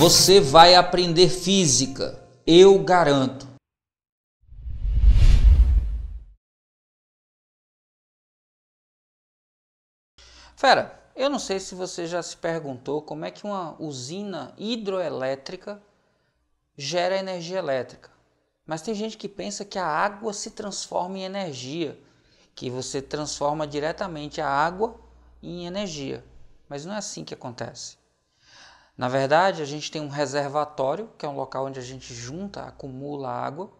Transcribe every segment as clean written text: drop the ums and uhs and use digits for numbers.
Você vai aprender física, eu garanto. Fera, eu não sei se você já se perguntou como é que uma usina hidroelétrica gera energia elétrica. Mas tem gente que pensa que a água se transforma em energia, que você transforma diretamente a água em energia. Mas não é assim que acontece. Na verdade, a gente tem um reservatório, que é um local onde a gente junta, acumula água.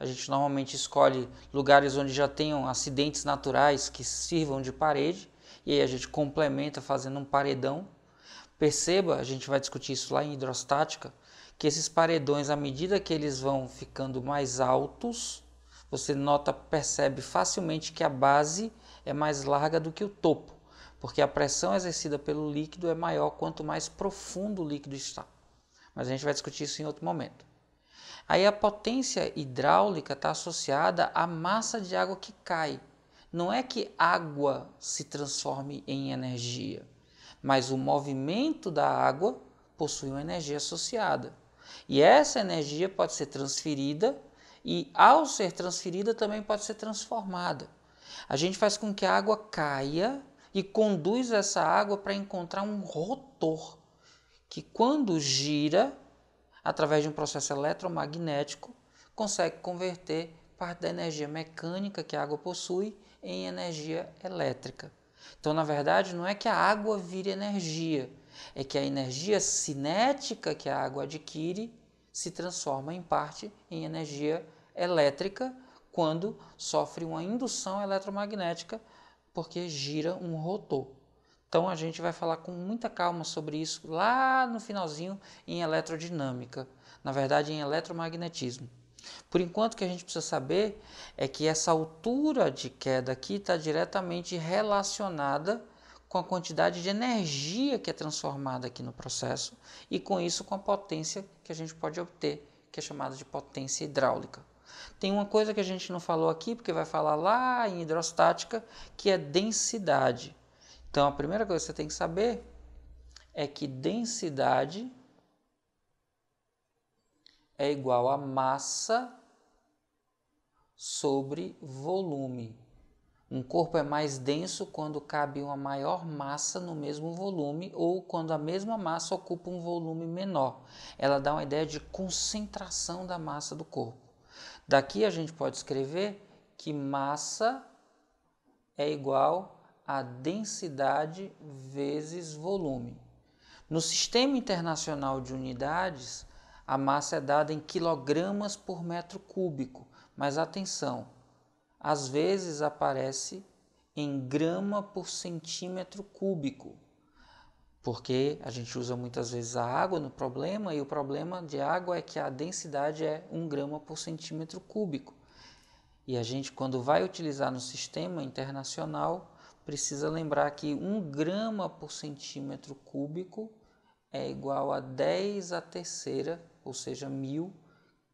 A gente normalmente escolhe lugares onde já tenham acidentes naturais que sirvam de parede, e aí a gente complementa fazendo um paredão. Perceba, a gente vai discutir isso lá em hidrostática, que esses paredões, à medida que eles vão ficando mais altos, você percebe facilmente que a base é mais larga do que o topo, porque a pressão exercida pelo líquido é maior quanto mais profundo o líquido está. Mas a gente vai discutir isso em outro momento. Aí a potência hidráulica está associada à massa de água que cai. Não é que água se transforme em energia, mas o movimento da água possui uma energia associada. E essa energia pode ser transferida e, ao ser transferida, também pode ser transformada. A gente faz com que a água caia e conduz essa água para encontrar um rotor, que quando gira, através de um processo eletromagnético, consegue converter parte da energia mecânica que a água possui em energia elétrica. Então, na verdade, não é que a água vire energia, é que a energia cinética que a água adquire se transforma em parte em energia elétrica quando sofre uma indução eletromagnética porque gira um rotor. Então a gente vai falar com muita calma sobre isso lá no finalzinho em eletrodinâmica, na verdade em eletromagnetismo. Por enquanto, o que a gente precisa saber é que essa altura de queda aqui está diretamente relacionada com a quantidade de energia que é transformada aqui no processo e com isso com a potência que a gente pode obter, que é chamada de potência hidráulica. Tem uma coisa que a gente não falou aqui, porque vai falar lá em hidrostática, que é densidade. Então, a primeira coisa que você tem que saber é que densidade é igual a massa sobre volume. Um corpo é mais denso quando cabe uma maior massa no mesmo volume ou quando a mesma massa ocupa um volume menor. Ela dá uma ideia de concentração da massa do corpo. Daqui a gente pode escrever que massa é igual a densidade vezes volume. No Sistema Internacional de Unidades, a massa é dada em quilogramas por metro cúbico, mas atenção, às vezes aparece em grama por centímetro cúbico, porque a gente usa muitas vezes a água no problema, e o problema de água é que a densidade é 1 grama por centímetro cúbico. E a gente, quando vai utilizar no sistema internacional, precisa lembrar que 1 grama por centímetro cúbico é igual a 10 à terceira, ou seja, 1000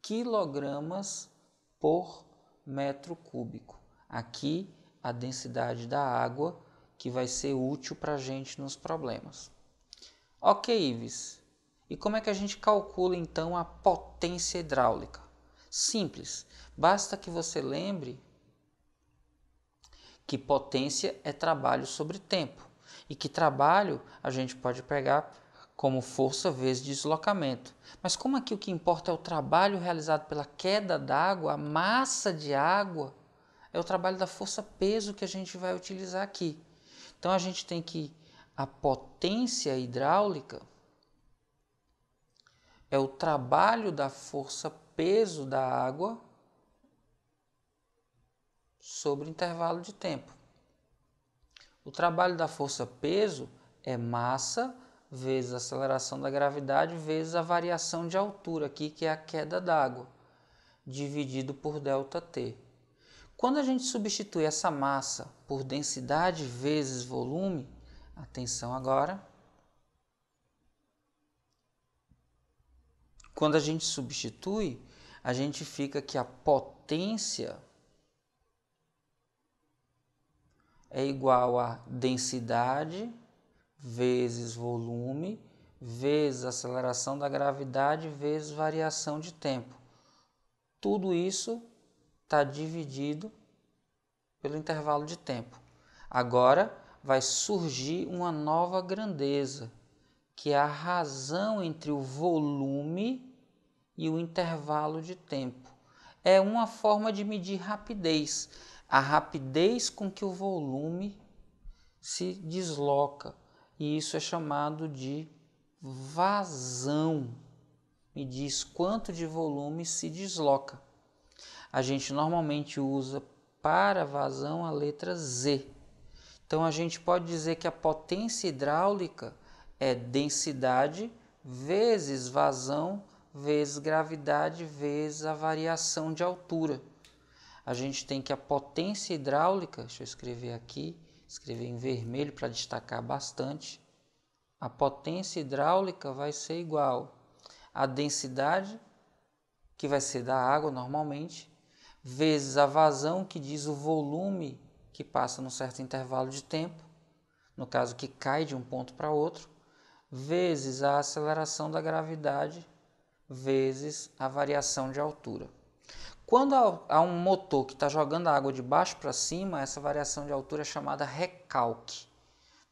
quilogramas por metro cúbico. Aqui, a densidade da água, que vai ser útil para a gente nos problemas. Ok, Ives. E como é que a gente calcula, então, a potência hidráulica? Simples. Basta que você lembre que potência é trabalho sobre tempo. E que trabalho a gente pode pegar como força vezes deslocamento. Mas como aqui o que importa é o trabalho realizado pela queda d'água, a massa de água, é o trabalho da força-peso que a gente vai utilizar aqui. Então a gente tem que a potência hidráulica é o trabalho da força-peso da água sobre o intervalo de tempo. O trabalho da força-peso é massa vezes a aceleração da gravidade vezes a variação de altura aqui, que é a queda d'água, dividido por ΔT. Quando a gente substitui essa massa por densidade vezes volume, atenção agora, quando a gente substitui, a gente fica que a potência é igual a densidade vezes volume vezes aceleração da gravidade vezes variação de tempo. Tudo isso está dividido pelo intervalo de tempo. Agora vai surgir uma nova grandeza, que é a razão entre o volume e o intervalo de tempo. É uma forma de medir rapidez, a rapidez com que o volume se desloca, e isso é chamado de vazão. Me diz quanto de volume se desloca. A gente normalmente usa para vazão a letra Z. Então a gente pode dizer que a potência hidráulica é densidade vezes vazão vezes gravidade vezes a variação de altura. A gente tem que a potência hidráulica, deixa eu escrever aqui, escrever em vermelho para destacar bastante. A potência hidráulica vai ser igual à densidade, que vai ser da água normalmente, vezes a vazão, que diz o volume que passa num certo intervalo de tempo, no caso que cai de um ponto para outro, vezes a aceleração da gravidade, vezes a variação de altura. Quando há um motor que está jogando a água de baixo para cima, essa variação de altura é chamada recalque.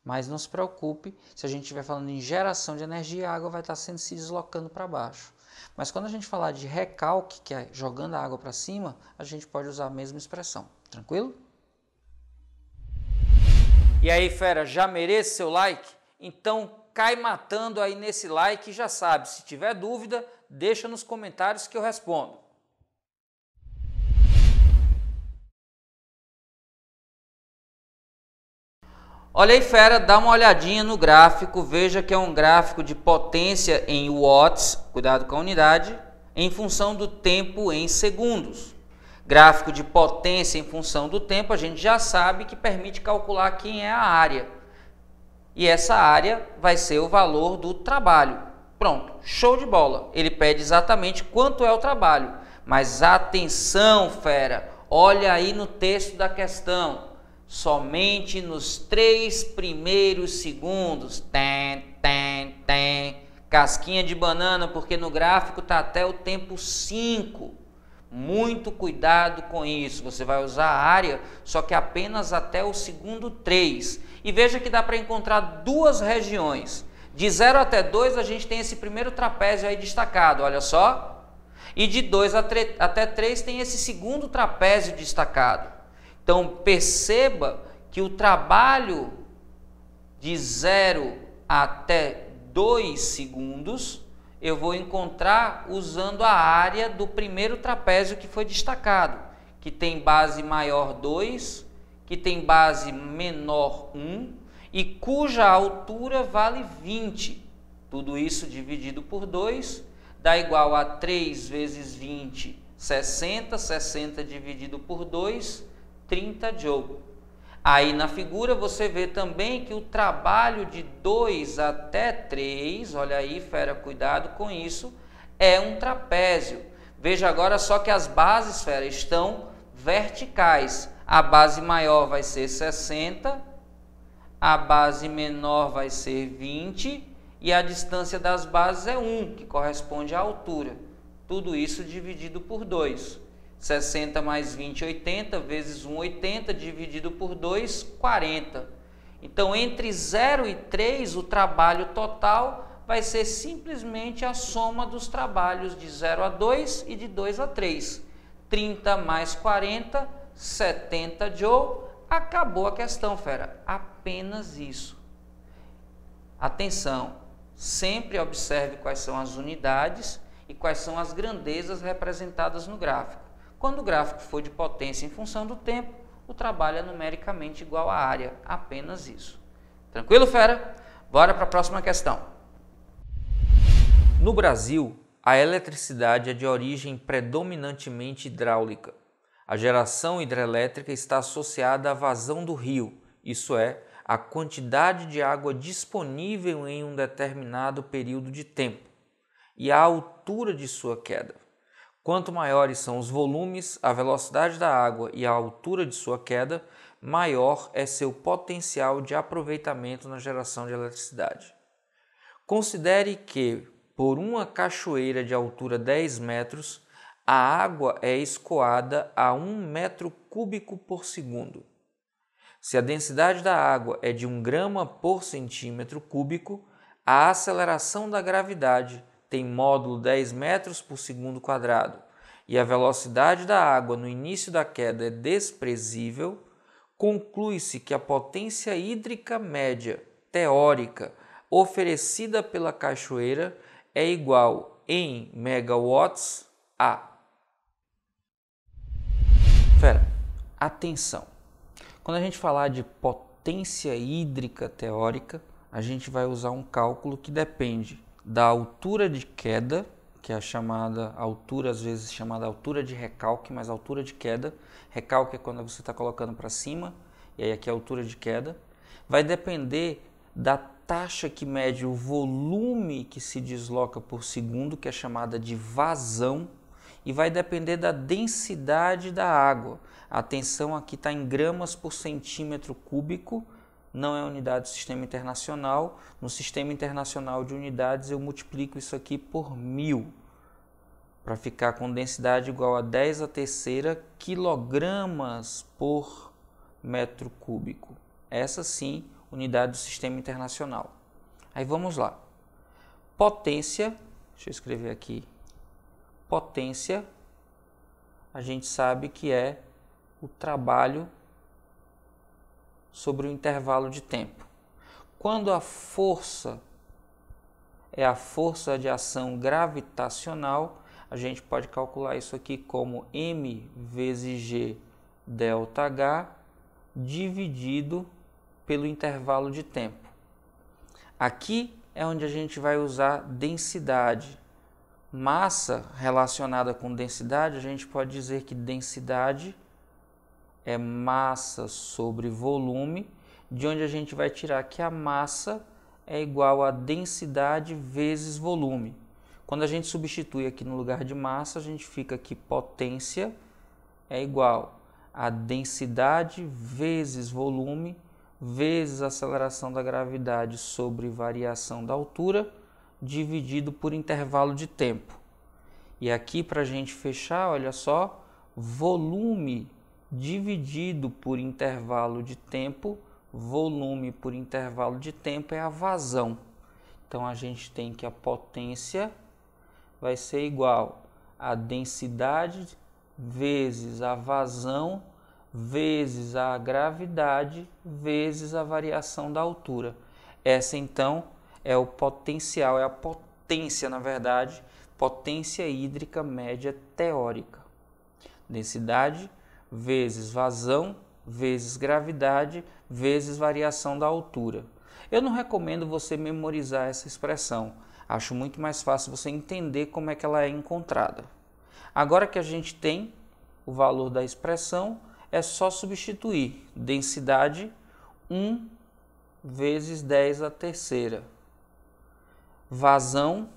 Mas não se preocupe, se a gente estiver falando em geração de energia, a água vai estar se deslocando para baixo. Mas quando a gente falar de recalque, que é jogando a água para cima, a gente pode usar a mesma expressão. Tranquilo? E aí, fera, já merece seu like? Então cai matando aí nesse like e já sabe, se tiver dúvida, deixa nos comentários que eu respondo. Olha aí, fera, dá uma olhadinha no gráfico, veja que é um gráfico de potência em watts, cuidado com a unidade, em função do tempo em segundos. Gráfico de potência em função do tempo, a gente já sabe que permite calcular quem é a área. E essa área vai ser o valor do trabalho. Pronto, show de bola. Ele pede exatamente quanto é o trabalho. Mas atenção, fera, olha aí no texto da questão. Somente nos 3 primeiros segundos. Casquinha de banana, porque no gráfico está até o tempo 5. Muito cuidado com isso. Você vai usar a área, só que apenas até o segundo 3. E veja que dá para encontrar duas regiões. De 0 até 2 a gente tem esse primeiro trapézio aí destacado, olha só. E de 2 até 3 tem esse segundo trapézio destacado. Então perceba que o trabalho de 0 até 2 segundos eu vou encontrar usando a área do primeiro trapézio que foi destacado, que tem base maior 2, que tem base menor 1 e cuja altura vale 20. Tudo isso dividido por 2 dá igual a 3 vezes 20, 60. 60 dividido por 2, 30 joule. Aí na figura você vê também que o trabalho de 2 até 3, olha aí, fera, cuidado com isso, é um trapézio. Veja agora só que as bases, fera, estão verticais. A base maior vai ser 60, a base menor vai ser 20 e a distância das bases é 1, que corresponde à altura. Tudo isso dividido por 2. 60 mais 20, 80, vezes 1, 80, dividido por 2, 40. Então, entre 0 e 3, o trabalho total vai ser simplesmente a soma dos trabalhos de 0 a 2 e de 2 a 3. 30 mais 40, 70 joule. Acabou a questão, fera. Apenas isso. Atenção, sempre observe quais são as unidades e quais são as grandezas representadas no gráfico. Quando o gráfico for de potência em função do tempo, o trabalho é numericamente igual à área, apenas isso. Tranquilo, fera? Bora para a próxima questão. No Brasil, a eletricidade é de origem predominantemente hidráulica. A geração hidrelétrica está associada à vazão do rio, isso é, a quantidade de água disponível em um determinado período de tempo, e a altura de sua queda. Quanto maiores são os volumes, a velocidade da água e a altura de sua queda, maior é seu potencial de aproveitamento na geração de eletricidade. Considere que, por uma cachoeira de altura 10 metros, a água é escoada a 1 metro cúbico por segundo. Se a densidade da água é de 1 grama por centímetro cúbico, a aceleração da gravidade tem módulo 10 metros por segundo quadrado e a velocidade da água no início da queda é desprezível, conclui-se que a potência hídrica média teórica oferecida pela cachoeira é igual em megawatts a... Atenção! Quando a gente falar de potência hídrica teórica, a gente vai usar um cálculo que depende da altura de queda, que é a chamada altura, às vezes chamada altura de recalque, mas altura de queda. Recalque é quando você está colocando para cima, e aí aqui é a altura de queda. Vai depender da taxa que mede o volume que se desloca por segundo, que é chamada de vazão, e vai depender da densidade da água. Atenção, aqui está em gramas por centímetro cúbico, não é unidade do sistema internacional. No sistema internacional de unidades eu multiplico isso aqui por 1000, para ficar com densidade igual a 10 à terceira quilogramas por metro cúbico. Essa sim, unidade do sistema internacional. Aí vamos lá. Potência, deixa eu escrever aqui. Potência, a gente sabe que é o trabalho sobre o intervalo de tempo. Quando a força é a força de ação gravitacional, a gente pode calcular isso aqui como m vezes g delta h dividido pelo intervalo de tempo. Aqui é onde a gente vai usar densidade. Massa relacionada com densidade, a gente pode dizer que densidade é massa sobre volume, de onde a gente vai tirar que a massa é igual a densidade vezes volume. Quando a gente substitui aqui no lugar de massa, a gente fica que potência é igual a densidade vezes volume vezes a aceleração da gravidade sobre variação da altura, dividido por intervalo de tempo. E aqui, para a gente fechar, olha só, volume dividido por intervalo de tempo, volume por intervalo de tempo é a vazão. Então, a gente tem que a potência vai ser igual a densidade vezes a vazão vezes a gravidade vezes a variação da altura. Essa, então, é o potencial, é a potência, na verdade, potência hídrica média teórica. Densidade vezes vazão vezes gravidade vezes variação da altura. Eu não recomendo você memorizar essa expressão. Acho muito mais fácil você entender como é que ela é encontrada. Agora que a gente tem o valor da expressão, é só substituir densidade 1 vezes 10 à terceira. Vazão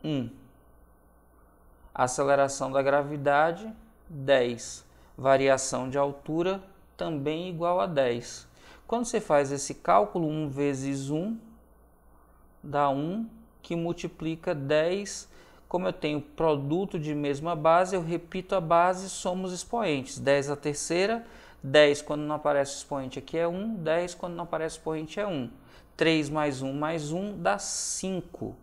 1. Aceleração da gravidade 10. Variação de altura também igual a 10. Quando você faz esse cálculo, 1 vezes 1 dá 1, que multiplica 10. Como eu tenho produto de mesma base, eu repito a base, somos expoentes. 10 à terceira, 10 quando não aparece o expoente aqui é 1, 10 quando não aparece o expoente é 1. 3 mais 1 dá 5.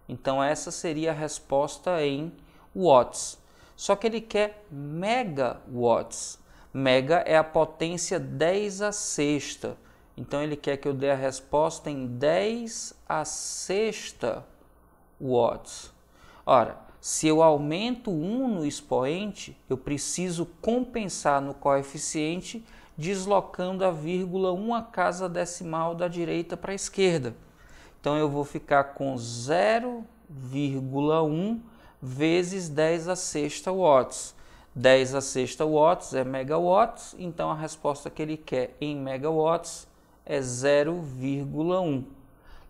Então essa seria a resposta em watts. Só que ele quer megawatts. Mega é a potência 10 à sexta. Então ele quer que eu dê a resposta em 10 à sexta watts. Ora, se eu aumento 1 no expoente, eu preciso compensar no coeficiente deslocando a vírgula uma casa decimal da direita para a esquerda. Então eu vou ficar com 0,1 vezes 10 à sexta watts. 10 à sexta watts é megawatts, então a resposta que ele quer em megawatts é 0,1.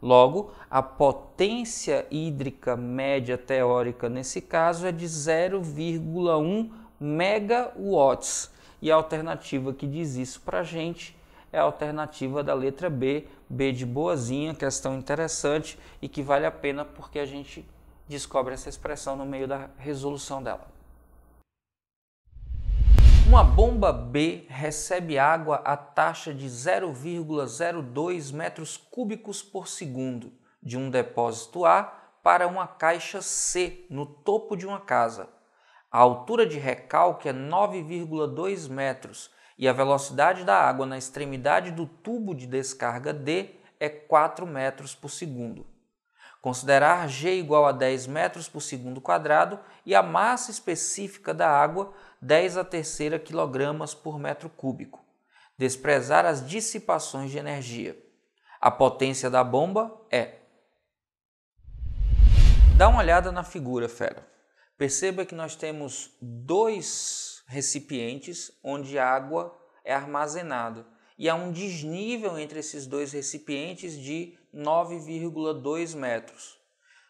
Logo, a potência hídrica média teórica nesse caso é de 0,1 megawatts. E a alternativa que diz isso para a gente é a alternativa da letra B, B de boazinha, questão interessante e que vale a pena porque a gente descobre essa expressão no meio da resolução dela. Uma bomba B recebe água a taxa de 0,02 metros cúbicos por segundo de um depósito A para uma caixa C no topo de uma casa. A altura de recalque é 9,2 metros e a velocidade da água na extremidade do tubo de descarga D é 4 metros por segundo. Considerar G igual a 10 metros por segundo quadrado e a massa específica da água 10⁻³ kg por metro cúbico. Desprezar as dissipações de energia. A potência da bomba é. Dá uma olhada na figura, fera. Perceba que nós temos dois recipientes onde a água é armazenada e há um desnível entre esses dois recipientes de 9,2 metros.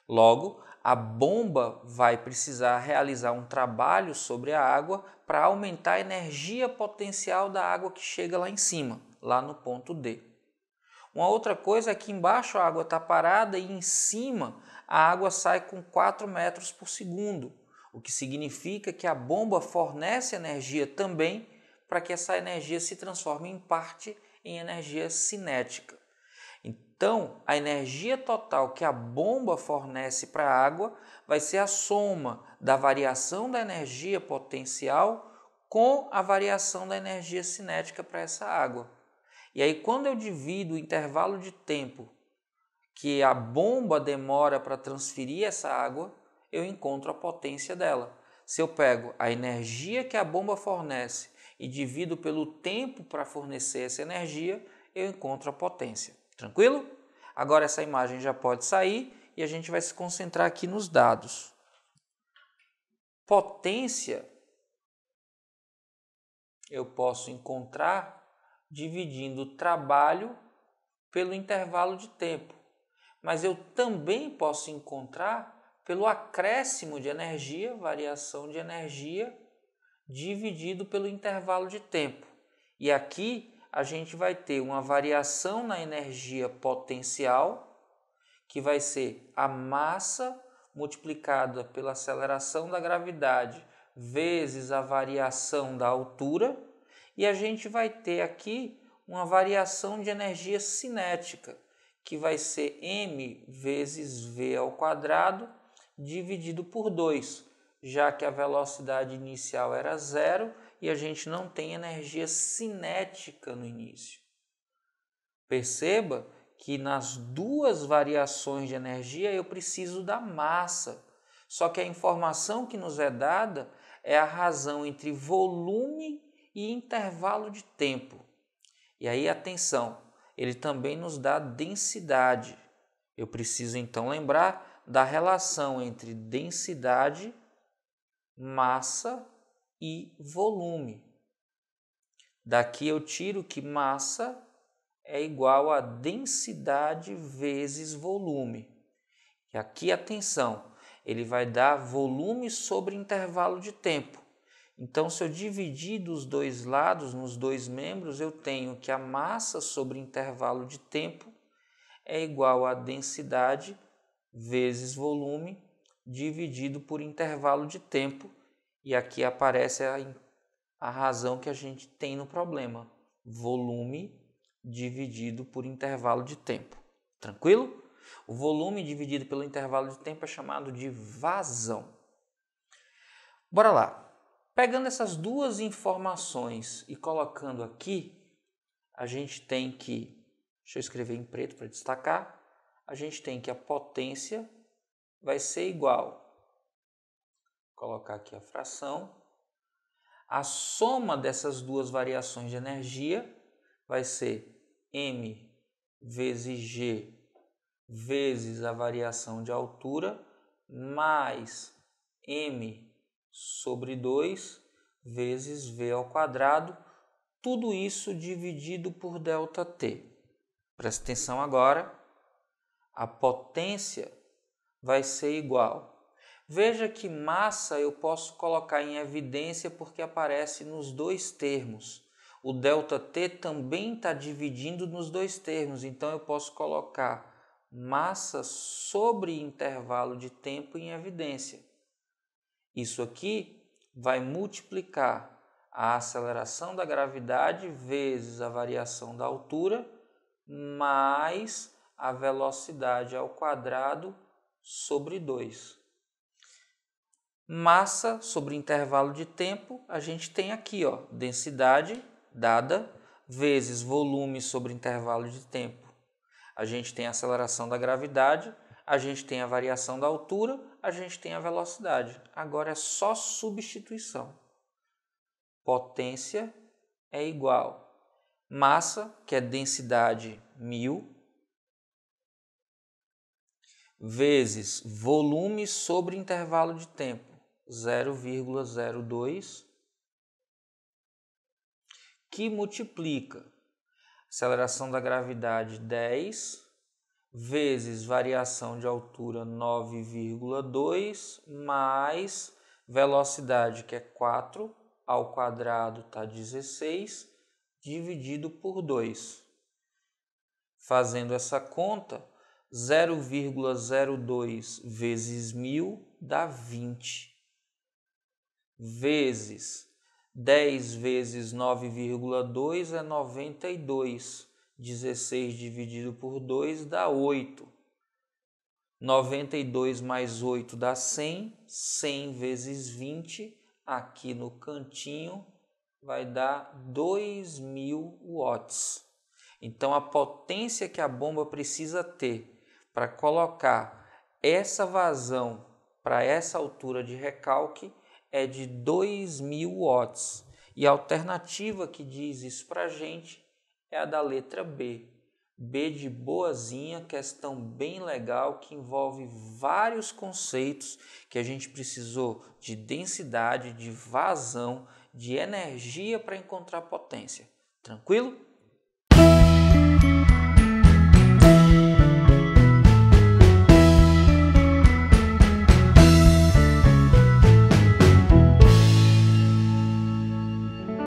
Logo, a bomba vai precisar realizar um trabalho sobre a água para aumentar a energia potencial da água que chega lá em cima, lá no ponto D. Uma outra coisa é que embaixo a água está parada e em cima a água sai com 4 metros por segundo, o que significa que a bomba fornece energia também para que essa energia se transforme em parte em energia cinética. Então, a energia total que a bomba fornece para a água vai ser a soma da variação da energia potencial com a variação da energia cinética para essa água. E aí, quando eu divido o intervalo de tempo que a bomba demora para transferir essa água, eu encontro a potência dela. Se eu pego a energia que a bomba fornece e divido pelo tempo para fornecer essa energia, eu encontro a potência. Tranquilo? Agora essa imagem já pode sair e a gente vai se concentrar aqui nos dados. Potência eu posso encontrar dividindo o trabalho pelo intervalo de tempo, mas eu também posso encontrar pelo acréscimo de energia, variação de energia, dividido pelo intervalo de tempo. E aqui a gente vai ter uma variação na energia potencial, que vai ser a massa multiplicada pela aceleração da gravidade vezes a variação da altura, e a gente vai ter aqui uma variação de energia cinética, que vai ser m vezes v ao quadrado dividido por 2, já que a velocidade inicial era 0 e a gente não tem energia cinética no início. Perceba que nas duas variações de energia eu preciso da massa, só que a informação que nos é dada é a razão entre volume e intervalo de tempo. E aí, atenção, ele também nos dá densidade. Eu preciso então lembrar da relação entre densidade, massa e volume. Daqui eu tiro que massa é igual a densidade vezes volume. E aqui, atenção, ele vai dar volume sobre intervalo de tempo. Então, se eu dividir dos dois lados, nos dois membros, eu tenho que a massa sobre intervalo de tempo é igual a densidade vezes volume dividido por intervalo de tempo. E aqui aparece a razão que a gente tem no problema. Volume dividido por intervalo de tempo. Tranquilo? O volume dividido pelo intervalo de tempo é chamado de vazão. Bora lá. Pegando essas duas informações e colocando aqui, a gente tem que, deixa eu escrever em preto para destacar, a gente tem que a potência vai ser igual, vou colocar aqui a fração, a soma dessas duas variações de energia vai ser m vezes g vezes a variação de altura mais m sobre 2 vezes v ao quadrado, tudo isso dividido por ΔT. Presta atenção agora, a potência vai ser igual. Veja que massa eu posso colocar em evidência porque aparece nos dois termos. O ΔT também está dividindo nos dois termos, então eu posso colocar massa sobre intervalo de tempo em evidência. Isso aqui vai multiplicar a aceleração da gravidade vezes a variação da altura mais a velocidade ao quadrado sobre 2. Massa sobre intervalo de tempo, a gente tem aqui, ó, densidade dada vezes volume sobre intervalo de tempo. A gente tem a aceleração da gravidade, a gente tem a variação da altura, a gente tem a velocidade. Agora é só substituição. Potência é igual massa, que é densidade 1000, vezes volume sobre intervalo de tempo 0,02, que multiplica aceleração da gravidade 10 vezes variação de altura 9,2 mais velocidade, que é 4 ao quadrado está 16, dividido por 2. Fazendo essa conta, 0,02 vezes 1000 dá 20, vezes 10 vezes 9,2 é 92, 16 dividido por 2 dá 8, 92 mais 8 dá 100, 100 vezes 20, aqui no cantinho vai dar 2000 watts. Então, a potência que a bomba precisa ter para colocar essa vazão para essa altura de recalque é de 2000 watts. E a alternativa que diz isso para a gente é a da letra B. B de boazinha, questão bem legal que envolve vários conceitos que a gente precisou de densidade, de vazão, de energia para encontrar potência. Tranquilo?